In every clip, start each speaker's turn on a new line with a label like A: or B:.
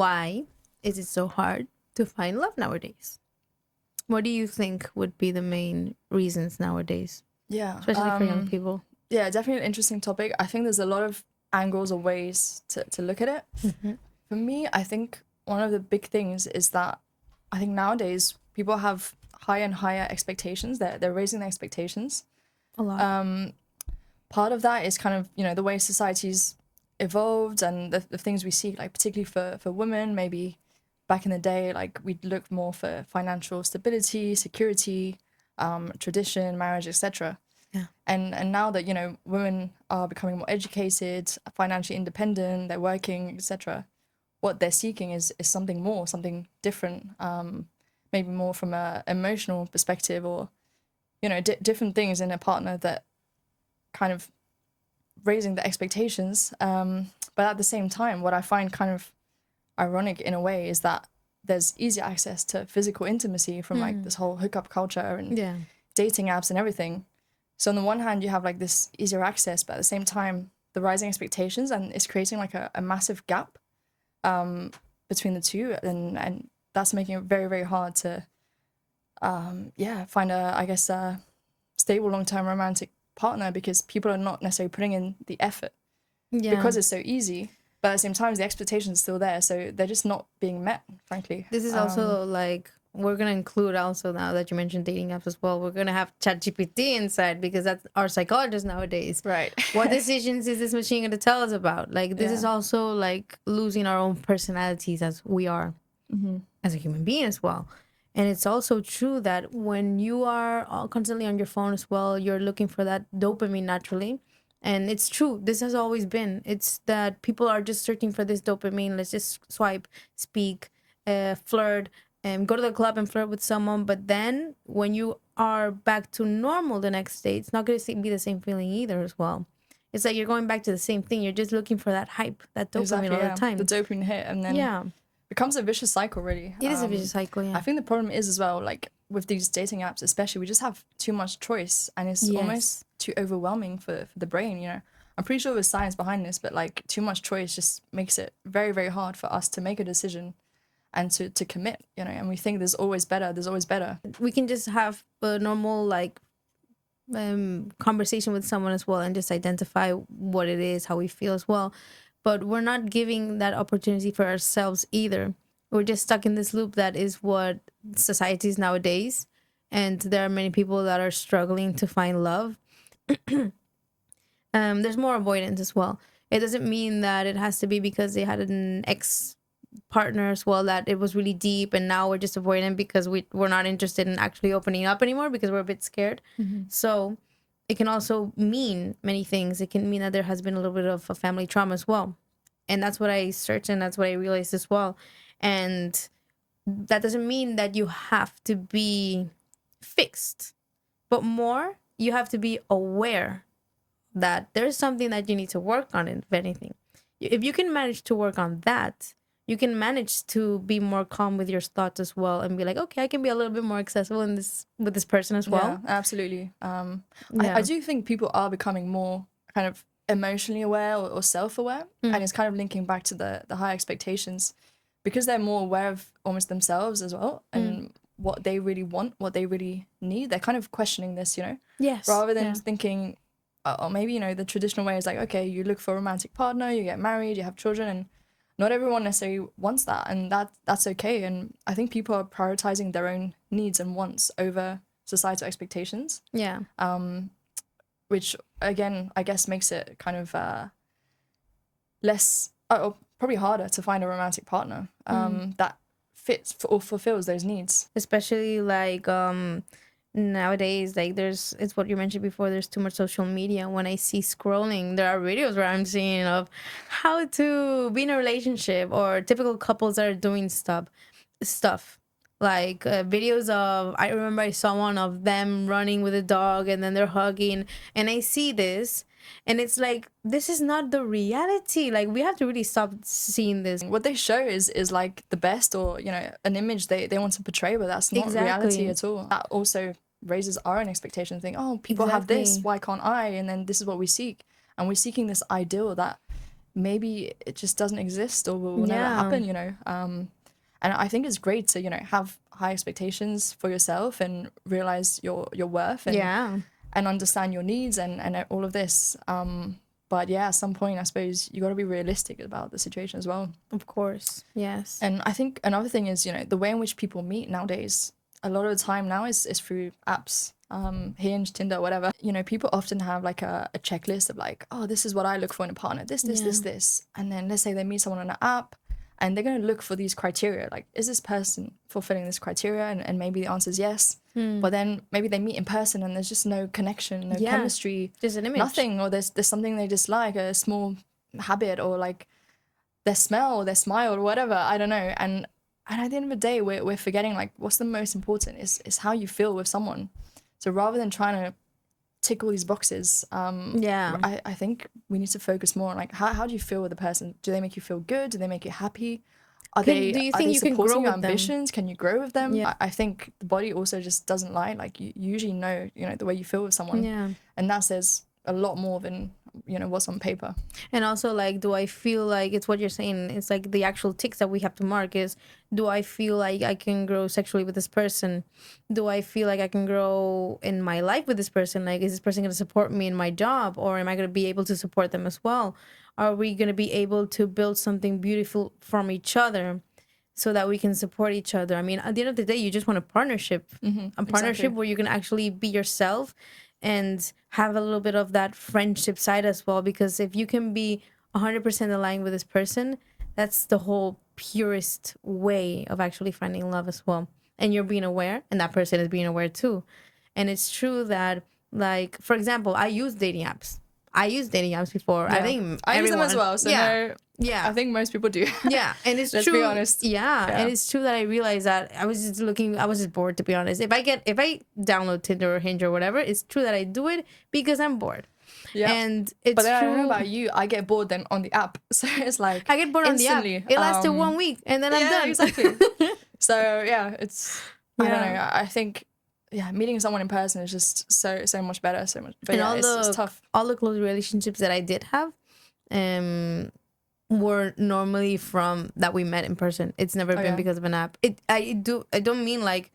A: why is it so hard to find love nowadays? What do you think would be the main reasons nowadays,
B: Yeah.
A: especially for young people?
B: Yeah, definitely an interesting topic. I think there's a lot of angles or ways to look at it.
A: Mm-hmm.
B: For me, I think one of the big things is that I think nowadays people have higher and higher expectations. They're raising their expectations.
A: A lot.
B: Part of that is kind of, the way society's evolved and the things we seek, like particularly for women, maybe back in the day, like we'd look more for financial stability, security, tradition, marriage, etc.
A: Yeah.
B: And now that, women are becoming more educated, financially independent, they're working, etc., what they're seeking is something more, something different, maybe more from a emotional perspective, or, different things in a partner that kind of raising the expectations. But at the same time, what I find kind of ironic in a way is that there's easy access to physical intimacy from like this whole hookup culture and dating apps and everything. So on the one hand, you have like this easier access, but at the same time, the rising expectations, and it's creating like a massive gap between the two, and that's making it very, very hard to find a stable long-term romantic partner, because people are not necessarily putting in the effort because it's so easy. But at the same time, the expectations are still there, so they're just not being met, frankly.
A: This is also like, we're going to include also, now that you mentioned dating apps as well, we're going to have ChatGPT inside, because that's our psychologist nowadays.
B: Right.
A: What decisions is this machine going to tell us about? Like, this is also like losing our own personalities as we are, as a human being as well. And it's also true that when you are constantly on your phone as well, you're looking for that dopamine naturally. And it's true. This has always been. It's that people are just searching for this dopamine. Let's just swipe, speak, flirt, and go to the club and flirt with someone. But then when you are back to normal the next day, it's not going to be the same feeling either as well. It's like you're going back to the same thing. You're just looking for that hype, that dopamine all the time.
B: The dopamine hit, and then becomes a vicious cycle, really.
A: It is a vicious cycle, yeah.
B: I think the problem is as well, like with these dating apps especially, we just have too much choice, and it's almost too overwhelming for the brain, I'm pretty sure there's science behind this, but like too much choice just makes it very, very hard for us to make a decision and to commit, and we think there's always better. We
A: can just have a normal like conversation with someone as well, and just identify what it is, how we feel as well. But we're not giving that opportunity for ourselves either. We're just stuck in this loop that is what society is nowadays. And there are many people that are struggling to find love. There's more avoidance as well. It doesn't mean that it has to be because they had an ex-partner as well that it was really deep, and now we're just avoiding because we're not interested in actually opening up anymore because we're a bit scared. So it can also mean many things. It can mean that there has been a little bit of a family trauma as well. And that's what I searched, and that's what I realized as well. And that doesn't mean that you have to be fixed, but more, you have to be aware that there's something that you need to work on, if anything. If you can manage to work on that, you can manage to be more calm with your thoughts as well, and be like, okay, I can be a little bit more accessible with this person as well.
B: Yeah, absolutely. I do think people are becoming more kind of emotionally aware or self-aware, and it's kind of linking back to the high expectations, because they're more aware of almost themselves as well, and what they really want, what they really need. They're kind of questioning this,
A: Yes.
B: rather than thinking, or maybe, the traditional way is like, okay, you look for a romantic partner, you get married, you have children, and not everyone necessarily wants that, and that's okay. And I think people are prioritizing their own needs and wants over societal expectations.
A: Yeah.
B: Which, again, I guess makes it kind of less, or probably harder to find a romantic partner that fits or fulfills those needs.
A: Especially like nowadays, like it's what you mentioned before, there's too much social media. When I see scrolling, there are videos where I'm seeing of how to be in a relationship, or typical couples that are doing stuff like videos of, I remember I saw one of them running with a dog, and then they're hugging, and I see this, and it's like, this is not the reality. Like, we have to really stop seeing this.
B: What they show is like the best, or an image they want to portray, but that's not reality at all. That also raises our own expectations, think, oh, people have this, why can't I? And then this is what we seek, and we're seeking this ideal that maybe it just doesn't exist or will never happen, you know. And I think it's great to, you know, have high expectations for yourself and realize your worth and understand your needs and all of this. But yeah, at some point, I suppose you got to be realistic about the situation as well.
A: Of course, yes.
B: And I think another thing is, you know, the way in which people meet nowadays, a lot of the time now is through apps, Hinge, Tinder, whatever. You know, people often have like a checklist of like, oh, this is what I look for in a partner, this. And then let's say they meet someone on an app and they're going to look for these criteria. Like, is this person fulfilling this criteria? And maybe the answer is yes. But then maybe they meet in person and there's just no connection, no chemistry.
A: Just an image.
B: Nothing. Or there's something they dislike, a small habit, or like their smell or their smile or whatever. I don't know. And at the end of the day, we're forgetting like what's the most important is how you feel with someone. So rather than trying to tick all these boxes, I think we need to focus more on like how do you feel with the person? Do they make you feel good? Do they make you happy? Do you think you can grow your ambitions? Can you grow with them? Yeah. I think the body also just doesn't lie. Like you usually know, you know, the way you feel with someone. Yeah. And that says a lot more than, you know, what's on paper.
A: And also, like, do I feel like it's what you're saying? It's like the actual ticks that we have to mark is, do I feel like I can grow sexually with this person? Do I feel like I can grow in my life with this person? Like, is this person going to support me in my job, or am I going to be able to support them as well? Are we going to be able to build something beautiful from each other so that we can support each other? I mean, at the end of the day, you just want a partnership, a partnership where you can actually be yourself and have a little bit of that friendship side as well. Because if you can be 100% aligned with this person, that's the whole purest way of actually finding love as well. And you're being aware, and that person is being aware too. And it's true that, like, for example, I use dating apps. I used dating apps before.
B: Yeah.
A: I think
B: I use them as well. So
A: yeah.
B: I think most people do.
A: Yeah, and it's
B: Let's
A: true.
B: be honest.
A: Yeah, and it's true that I realized that I was just bored, to be honest. If I download Tinder or Hinge or whatever, it's true that I do it because I'm bored. Yeah, and it's
B: but then
A: true.
B: I don't know about you. I get bored then on the app, so it's like
A: I get bored instantly. On the app. It lasted 1 week, and then I'm done.
B: Exactly. So yeah, it's I don't know. I think. Yeah, meeting someone in person is just so much better, so much. But and it's tough.
A: All the close relationships that I did have, were normally from that we met in person. It's never been because of an app. I don't mean like,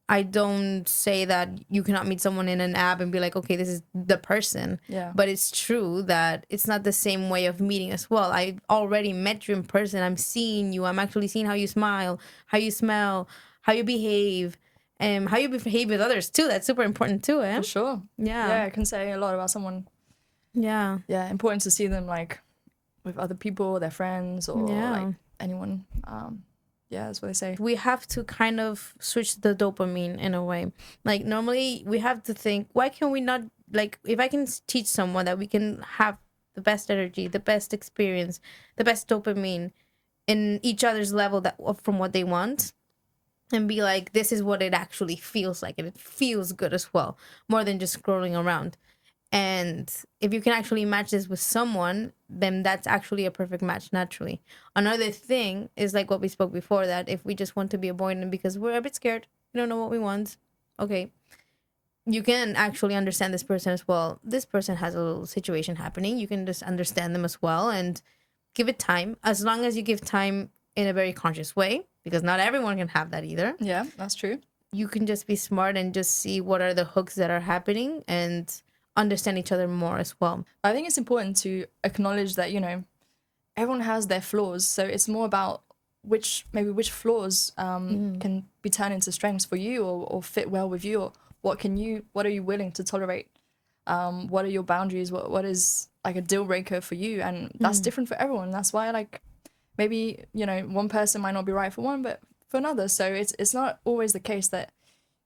A: I don't say that you cannot meet someone in an app and be like, okay, this is the person. Yeah. But it's true that it's not the same way of meeting as well. I already met you in person. I'm seeing you. I'm actually seeing how you smile, how you smell, how you behave. How you behave with others too. That's super important too, eh?
B: For sure. Yeah, it can say a lot about someone. Yeah. Yeah, important to see them like with other people, their friends, or like anyone. Yeah, that's what they say.
A: We have to kind of switch the dopamine in a way. Like normally we have to think, why can we not, like, if I can teach someone that we can have the best energy, the best experience, the best dopamine in each other's level that from what they want, and be like, this is what it actually feels like, and it feels good as well, more than just scrolling around. And if you can actually match this with someone, then that's actually a perfect match naturally. Another thing is like what we spoke before, that if we just want to be avoidant because we're a bit scared, we don't know what we want, okay, you can actually understand this person as well. This person has a little situation happening. You can just understand them as well and give it time, as long as you give time in a very conscious way, because not everyone can have that either.
B: Yeah, that's true.
A: You can just be smart and just see what are the hooks that are happening and understand each other more as well.
B: I think it's important to acknowledge that, you know, everyone has their flaws. So it's more about which flaws can be turned into strengths for you or fit well with you. Or what are you willing to tolerate? What are your boundaries? What is like a deal breaker for you? And that's different for everyone. That's why, like, maybe, you know, one person might not be right for one, but for another. So it's not always the case that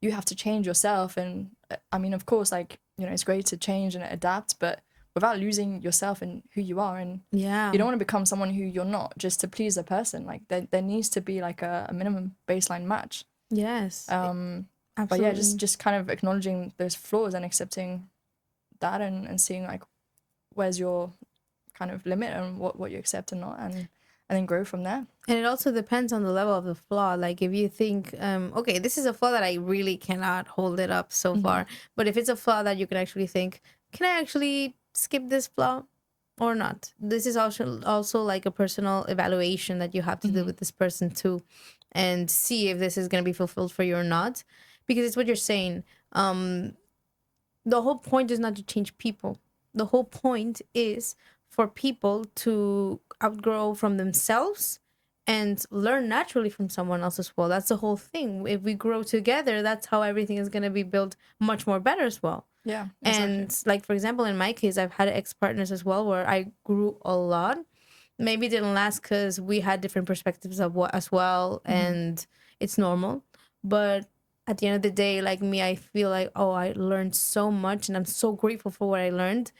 B: you have to change yourself. And I mean, of course, like, you know, it's great to change and adapt, but without losing yourself and who you are. And you don't want to become someone who you're not just to please a person. Like there needs to be like a minimum baseline match.
A: Yes.
B: Absolutely. But yeah, just kind of acknowledging those flaws and accepting that and seeing like where's your kind of limit and what you accept and not, and then grow from there.
A: And it also depends on the level of the flaw. Like if you think, okay, this is a flaw that I really cannot hold it up so far. But if it's a flaw that you can actually think, can I actually skip this flaw? or not. This is also like a personal evaluation that you have to do with this person too, and see if this is going to be fulfilled for you or not, because it's what you're saying. The whole point is not to change people. The whole point is for people to outgrow from themselves and learn naturally from someone else as well. That's the whole thing. If we grow together, that's how everything is going to be built much more better as well.
B: Yeah, exactly.
A: And like, for example, in my case, I've had ex-partners as well where I grew a lot. Maybe it didn't last because we had different perspectives of what as well, and it's normal. But at the end of the day, like me, I feel like, oh, I learned so much and I'm so grateful for what I learned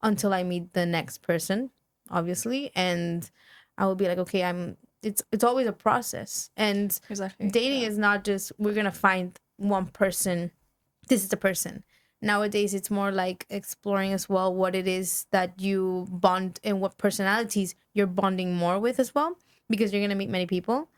A: until I meet the next person, obviously. And I will be like, okay, it's always a process. And
B: Exactly.
A: dating
B: Yeah.
A: is not just we're gonna find one person, this is the person. Nowadays it's more like exploring as well what it is that you bond and what personalities you're bonding more with as well, because you're gonna meet many people,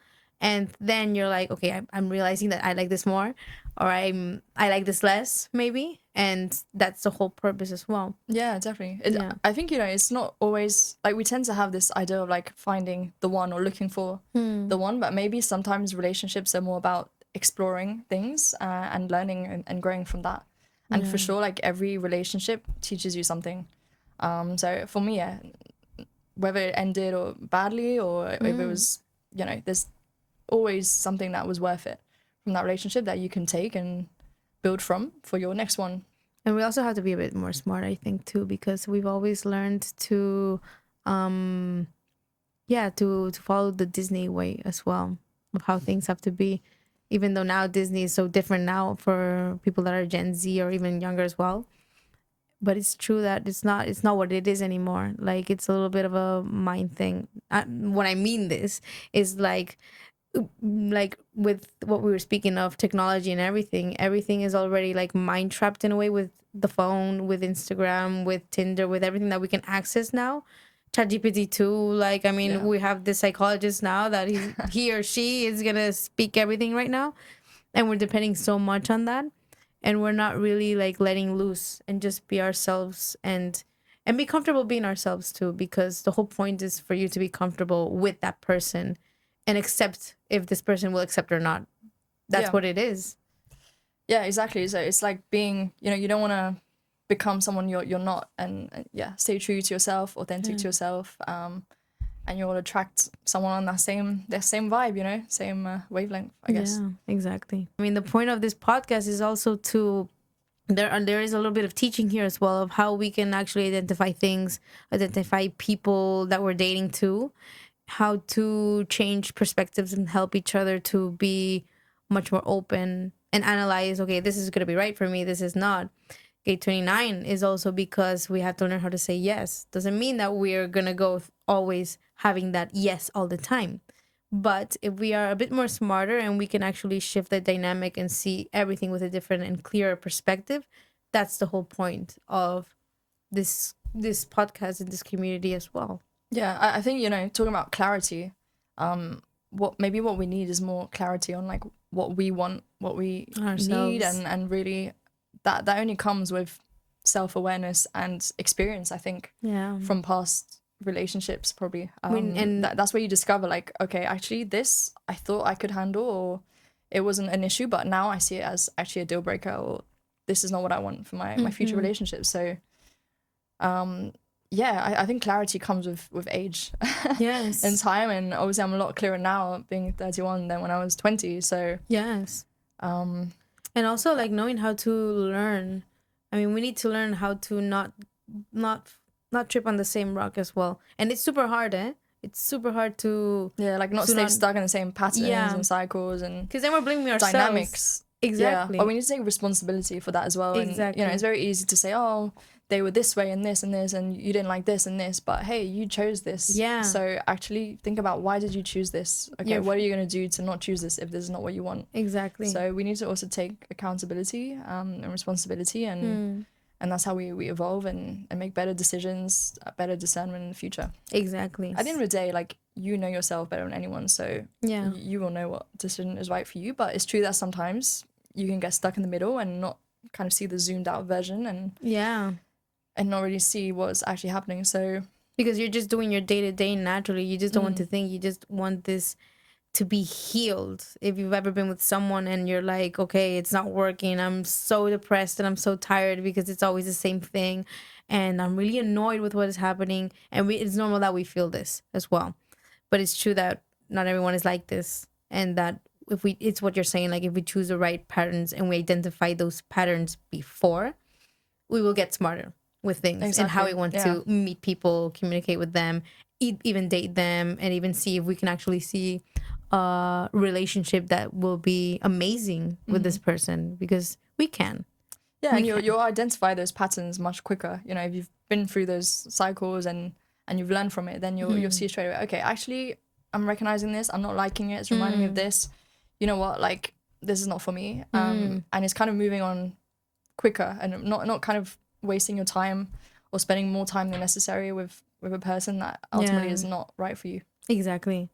A: and then you're like, okay, I'm realizing that I like this more, or I like this less maybe, and that's the whole purpose as well.
B: Yeah, definitely.
A: Yeah.
B: I think, you know, it's not always like we tend to have this idea of like finding the one or looking for the one, but maybe sometimes relationships are more about exploring things and learning and growing from that. And for sure, like every relationship teaches you something. So for me, yeah, whether it ended or badly or if it was, you know, there's always something that was worth it from that relationship that you can take and build from for your next one.
A: And we also have to be a bit more smart, I think, too, because we've always learned to yeah, to follow the Disney way as well of how things have to be, even though now Disney is so different now for people that are Gen Z or even younger as well. But it's true that it's not what it is anymore. Like, it's a little bit of a mind thing. What I mean this is like with what we were speaking of, technology and everything is already like mind trapped in a way, with the phone, with Instagram, with Tinder, with everything that we can access now. ChatGPT too. Like, I mean,
B: Yeah.
A: we have this psychologist now that he or she is gonna speak everything right now, and we're depending so much on that, and we're not really like letting loose and just be ourselves, and be comfortable being ourselves too, because the whole point is for you to be comfortable with that person and accept if this person will accept or not. That's
B: Yeah.
A: what it is.
B: Yeah, exactly. So it's like being, you know, you don't want to become someone you're not, and yeah, stay true to yourself, authentic to yourself, and you'll attract someone on that same vibe, you know, same wavelength, I guess.
A: Yeah, exactly. I mean, the point of this podcast is also to there is a little bit of teaching here as well of how we can actually identify things, identify people that we're dating too, how to change perspectives and help each other to be much more open and analyze, okay, this is going to be right for me, this is not. Okay, 29 is also because we have to learn how to say yes. Doesn't mean that we're going to go always having that yes all the time. But if we are a bit more smarter and we can actually shift the dynamic and see everything with a different and clearer perspective, that's the whole point of this podcast and this community as well.
B: Yeah, I think, you know, talking about clarity, what we need is more clarity on like what we want, what we need,
A: Ourselves.
B: and really that only comes with self-awareness and experience, I think,
A: Yeah.
B: from past relationships probably.
A: And
B: That's where you discover like, okay, actually this I thought I could handle, or it wasn't an issue, but now I see it as actually a deal breaker, or this is not what I want for my future relationships. So yeah, I think clarity comes with age.
A: yes.
B: And time, and obviously I'm a lot clearer now being 31 than when I was 20. So
A: yes. And also like knowing how to learn. I mean, we need to learn how to not not trip on the same rock as well. And it's super hard, eh? It's super hard to
B: yeah, like not
A: to
B: stay stuck in the same patterns
A: Yeah.
B: and cycles and
A: because then we're blaming ourselves.
B: dynamics.
A: Exactly.
B: Yeah, but we need to take responsibility for that as well. And
A: Exactly.
B: you know, it's very easy to say, oh, they were this way and this and this, and you didn't like this and this, but hey, you chose this.
A: Yeah.
B: So actually think about, why did you choose this? Okay,
A: Yeah.
B: what are you going to do to not choose this if this is not what you want?
A: Exactly.
B: So we need to also take accountability and responsibility, and that's how we evolve and make better decisions, better discernment in the future.
A: Exactly.
B: At the end of the day, like, you know yourself better than anyone, so
A: Yeah.
B: you will know what decision is right for you. But it's true that sometimes you can get stuck in the middle and not kind of see the zoomed out version, and
A: Yeah.
B: not really see what's actually happening. So
A: because you're just doing your day to day naturally. You just don't want to think. You just want this to be healed. If you've ever been with someone and you're like, okay, it's not working, I'm so depressed and I'm so tired because it's always the same thing, and I'm really annoyed with what is happening, and it's normal that we feel this as well. But it's true that not everyone is like this, and that if we, it's what you're saying, like if we choose the right patterns and we identify those patterns before, we will get smarter with things and how we want to meet people, communicate with them, even date them, and even see if we can actually see a relationship that will be amazing with this person, because we can.
B: Yeah, and you'll identify those patterns much quicker. You know, if you've been through those cycles and you've learned from it, then you'll see straight away, okay, actually I'm recognizing this, I'm not liking it, it's reminding me of this. You know what, like, this is not for me. And it's kind of moving on quicker, and not kind of wasting your time or spending more time than necessary with a person that ultimately is not right for you.
A: Exactly.